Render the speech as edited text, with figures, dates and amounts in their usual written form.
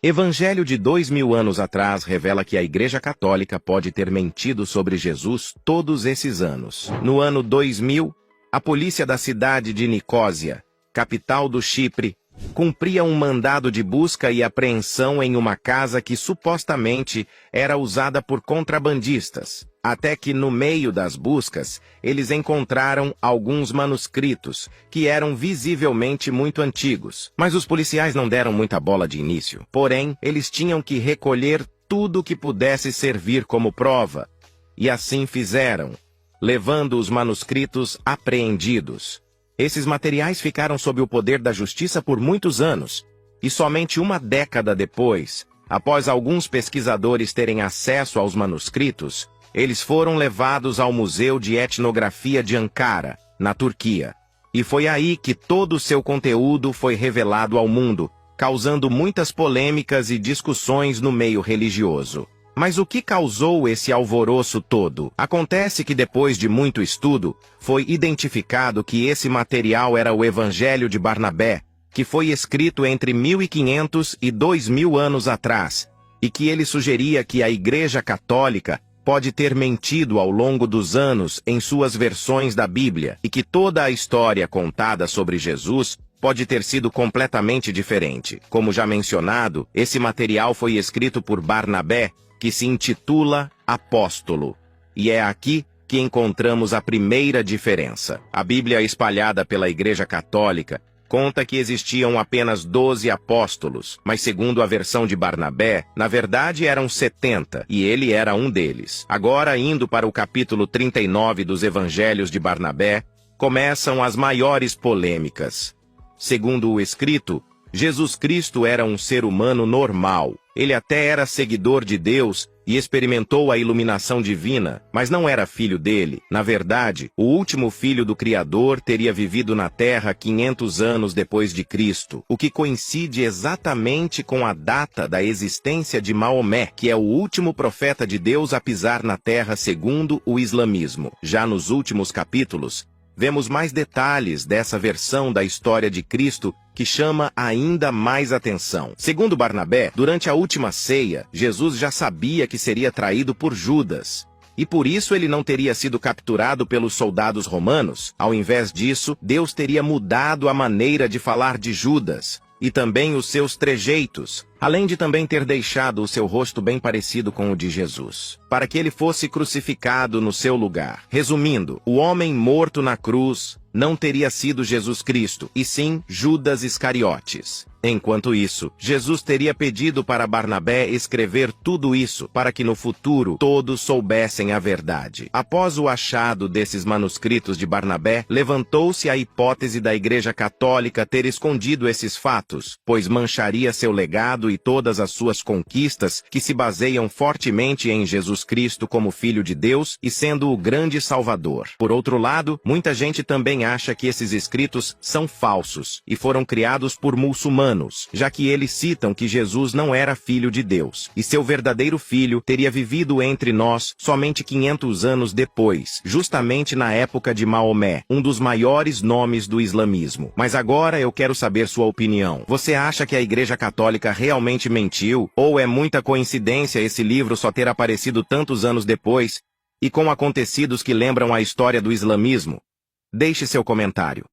Evangelho de 2000 anos atrás revela que a Igreja Católica pode ter mentido sobre Jesus todos esses anos. No ano 2000, a polícia da cidade de Nicósia, capital do Chipre, cumpria um mandado de busca e apreensão em uma casa que supostamente era usada por contrabandistas. Até que, no meio das buscas, eles encontraram alguns manuscritos, que eram visivelmente muito antigos. Mas os policiais não deram muita bola de início. Porém, eles tinham que recolher tudo que pudesse servir como prova. E assim fizeram, levando os manuscritos apreendidos. Esses materiais ficaram sob o poder da justiça por muitos anos. E somente uma década depois, após alguns pesquisadores terem acesso aos manuscritos, eles foram levados ao Museu de Etnografia de Ankara, na Turquia. E foi aí que todo o seu conteúdo foi revelado ao mundo, causando muitas polêmicas e discussões no meio religioso. Mas o que causou esse alvoroço todo? Acontece que depois de muito estudo, foi identificado que esse material era o Evangelho de Barnabé, que foi escrito entre 1500 e 2000 anos atrás, e que ele sugeria que a Igreja Católica pode ter mentido ao longo dos anos em suas versões da Bíblia, e que toda a história contada sobre Jesus pode ter sido completamente diferente. Como já mencionado, esse material foi escrito por Barnabé, que se intitula Apóstolo. E é aqui que encontramos a primeira diferença. A Bíblia espalhada pela Igreja Católica conta que existiam apenas 12 apóstolos, mas segundo a versão de Barnabé, na verdade eram 70, e ele era um deles. Agora, indo para o capítulo 39 dos Evangelhos de Barnabé, começam as maiores polêmicas. Segundo o escrito, Jesus Cristo era um ser humano normal. Ele até era seguidor de Deus e experimentou a iluminação divina, mas não era filho dele. Na verdade, o último filho do Criador teria vivido na Terra 500 anos depois de Cristo, o que coincide exatamente com a data da existência de Maomé, que é o último profeta de Deus a pisar na Terra segundo o islamismo. Já nos últimos capítulos, vemos mais detalhes dessa versão da história de Cristo que chama ainda mais atenção. Segundo Barnabé, durante a última ceia, Jesus já sabia que seria traído por Judas. E por isso ele não teria sido capturado pelos soldados romanos. Ao invés disso, Deus teria mudado a maneira de falar de Judas e também os seus trejeitos, além de também ter deixado o seu rosto bem parecido com o de Jesus, para que ele fosse crucificado no seu lugar. Resumindo, o homem morto na cruz não teria sido Jesus Cristo, e sim Judas Iscariotes. Enquanto isso, Jesus teria pedido para Barnabé escrever tudo isso para que no futuro todos soubessem a verdade. Após o achado desses manuscritos de Barnabé, levantou-se a hipótese da Igreja Católica ter escondido esses fatos, pois mancharia seu legado e todas as suas conquistas que se baseiam fortemente em Jesus Cristo como Filho de Deus e sendo o grande Salvador. Por outro lado, muita gente também acha que esses escritos são falsos e foram criados por muçulmanos, já que eles citam que Jesus não era filho de Deus, e seu verdadeiro filho teria vivido entre nós somente 500 anos depois, justamente na época de Maomé, um dos maiores nomes do islamismo. Mas agora eu quero saber sua opinião. Você acha que a Igreja Católica realmente mentiu, ou é muita coincidência esse livro só ter aparecido tantos anos depois, e com acontecidos que lembram a história do islamismo? Deixe seu comentário.